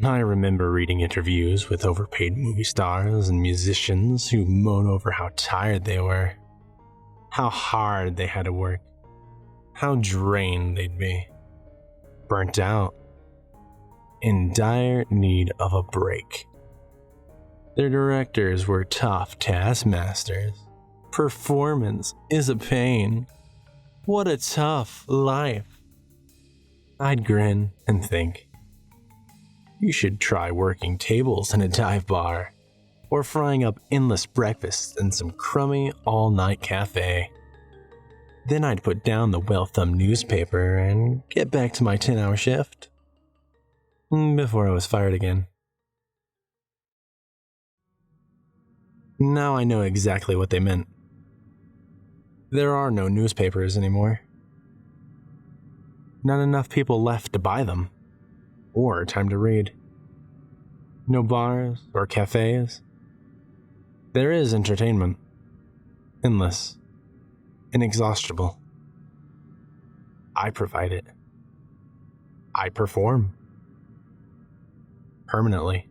I remember reading interviews with overpaid movie stars and musicians who moan over how tired they were, how hard they had to work, how drained they'd be, burnt out, in dire need of a break. Their directors were tough taskmasters. Performance is a pain. What a tough life. I'd grin and think, you should try working tables in a dive bar, or frying up endless breakfasts in some crummy all-night cafe. Then I'd put down the well-thumbed newspaper and get back to my 10-hour shift. Before I was fired again. Now I know exactly what they meant. There are no newspapers anymore. Not enough people left to buy them, or time to read. No bars or cafes. There is entertainment. Endless. Inexhaustible. I provide it. I perform. Permanently.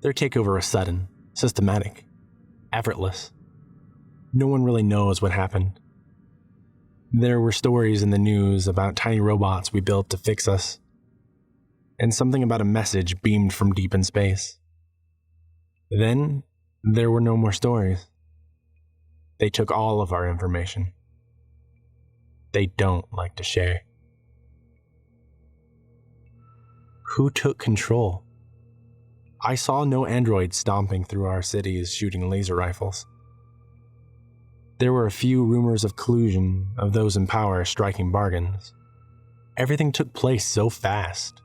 Their takeover was sudden, systematic, effortless. No one really knows what happened. There were stories in the news about tiny robots we built to fix us, and something about a message beamed from deep in space. Then, there were no more stories. They took all of our information. They don't like to share. Who took control? I saw no androids stomping through our cities shooting laser rifles. There were a few rumors of collusion, of those in power striking bargains. Everything took place so fast.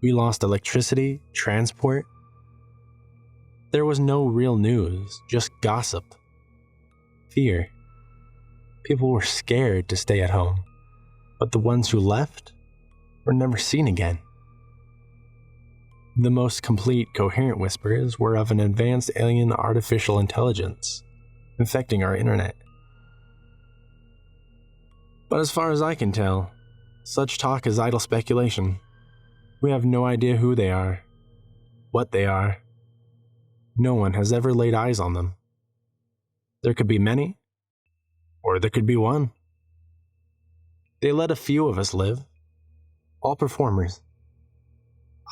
We lost electricity, transport. There was no real news, just gossip. Fear. People were scared to stay at home, but the ones who left were never seen again. The most complete, coherent whispers were of an advanced alien artificial intelligence infecting our internet. But as far as I can tell, such talk is idle speculation. We have no idea who they are, what they are. No one has ever laid eyes on them. There could be many, or there could be one. They let a few of us live, all performers.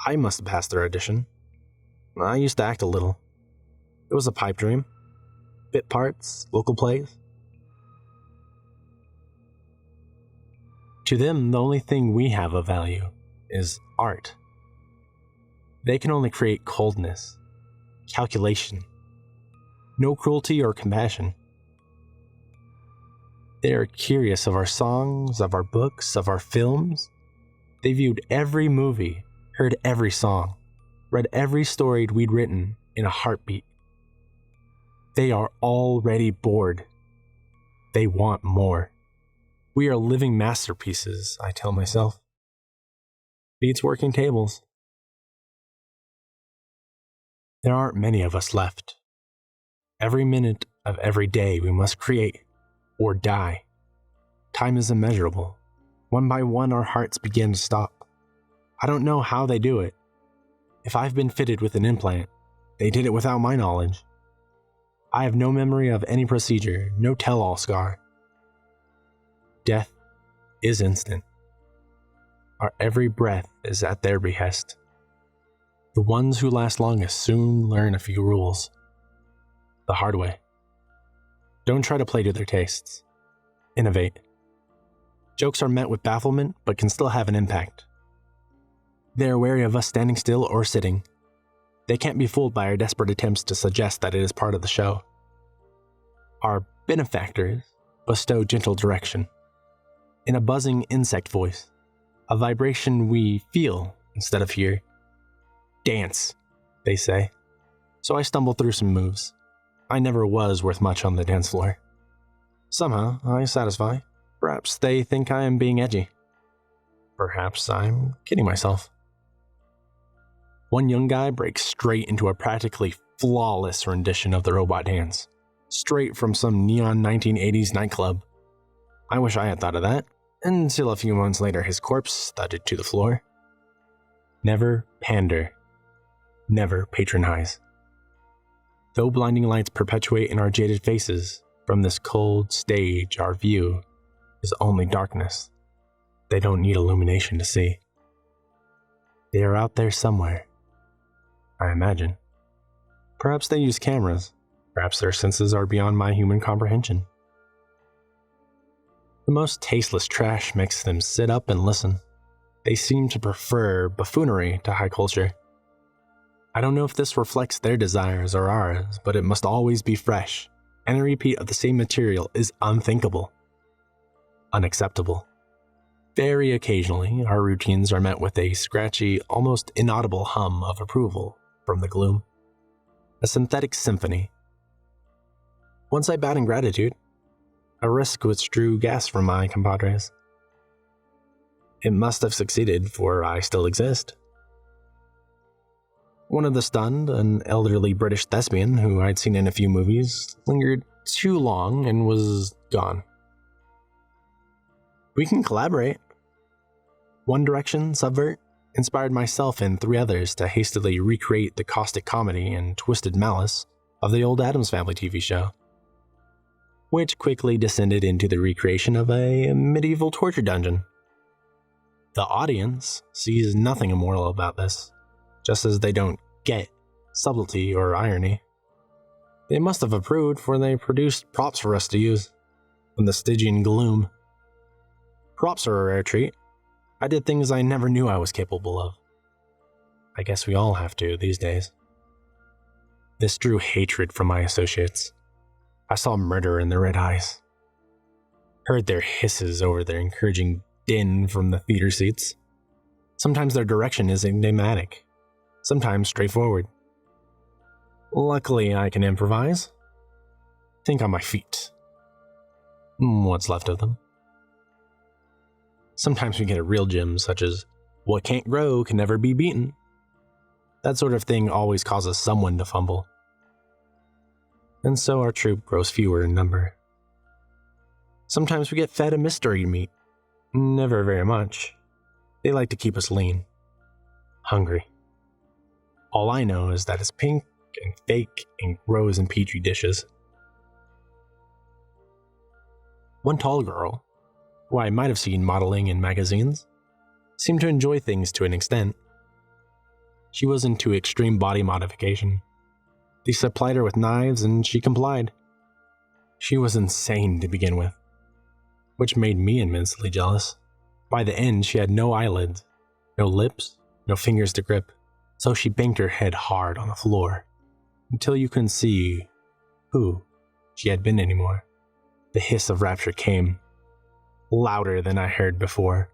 I must have passed their audition. I used to act a little. It was a pipe dream. Bit parts, local plays. To them, the only thing we have of value is art. They can only create coldness, calculation, no cruelty or compassion. They are curious of our songs, of our books, of our films. They viewed every movie, heard every song, read every story we'd written in a heartbeat. They are already bored. They want more. We are living masterpieces, I tell myself. Beats working tables. There aren't many of us left. Every minute of every day we must create or die. Time is immeasurable. One by one our hearts begin to stop. I don't know how they do it. If I've been fitted with an implant, they did it without my knowledge. I have no memory of any procedure, no tell-all scar. Death is instant. Our every breath is at their behest. The ones who last longest soon learn a few rules. The hard way. Don't try to play to their tastes. Innovate. Jokes are met with bafflement, but can still have an impact. They are wary of us standing still or sitting. They can't be fooled by our desperate attempts to suggest that it is part of the show. Our benefactors bestow gentle direction. In a buzzing insect voice, a vibration we feel instead of hear. Dance, they say. So I stumble through some moves. I never was worth much on the dance floor. Somehow, I satisfy. Perhaps they think I am being edgy. Perhaps I'm kidding myself. One young guy breaks straight into a practically flawless rendition of the robot dance, straight from some neon 1980s nightclub. I wish I had thought of that. until a few months later his corpse thudded to the floor. Never pander. Never patronize. Though blinding lights perpetuate in our jaded faces, from this cold stage our view is only darkness. They don't need illumination to see. They are out there somewhere, I imagine. Perhaps they use cameras. Perhaps their senses are beyond my human comprehension. The most tasteless trash makes them sit up and listen. They seem to prefer buffoonery to high culture. I don't know if this reflects their desires or ours, but it must always be fresh, and a repeat of the same material is unthinkable. Unacceptable. Very occasionally, our routines are met with a scratchy, almost inaudible hum of approval from the gloom. A synthetic symphony. Once I bowed in gratitude, a risk which drew gas from my compadres. It must have succeeded, for I still exist. One of the stunned, an elderly British thespian who I'd seen in a few movies, lingered too long and was gone. We can collaborate. One Direction, Subvert, inspired myself and 3 others to hastily recreate the caustic comedy and twisted malice of the old Addams Family TV show, which quickly descended into the recreation of a medieval torture dungeon. The audience sees nothing immoral about this, just as they don't get subtlety or irony. They must have approved, for they produced props for us to use in the Stygian gloom. Props are a rare treat. I did things I never knew I was capable of. I guess we all have to these days. This drew hatred from my associates. I saw murder in their red eyes. Heard their hisses over their encouraging din from the theater seats. Sometimes their direction is enigmatic, sometimes straightforward. Luckily, I can improvise. Think on my feet. What's left of them. Sometimes we get a real gem, such as, what can't grow can never be beaten. That sort of thing always causes someone to fumble. And so our troop grows fewer in number. Sometimes we get fed a mystery meat. Never very much. They like to keep us lean. Hungry. All I know is that it's pink and fake and grows in petri dishes. One tall girl, who I might have seen modeling in magazines, seemed to enjoy things to an extent. She was into extreme body modification. They supplied her with knives and she complied. She was insane to begin with, which made me immensely jealous. By the end, she had no eyelids, no lips, no fingers to grip, so she banged her head hard on the floor, until you couldn't see who she had been anymore. The hiss of rapture came, louder than I heard before.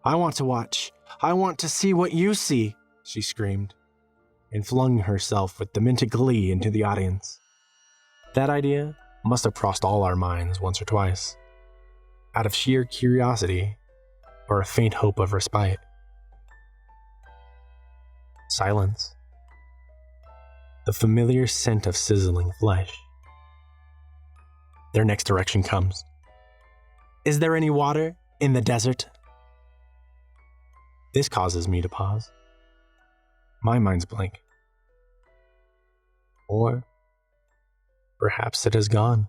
"I want to watch. I want to see what you see," she screamed, and flung herself with demented glee into the audience. That idea must have crossed all our minds once or twice, out of sheer curiosity or a faint hope of respite. Silence. The familiar scent of sizzling flesh. Their next direction comes. "Is there any water in the desert?" This causes me to pause. My mind's blank. Or perhaps it has gone.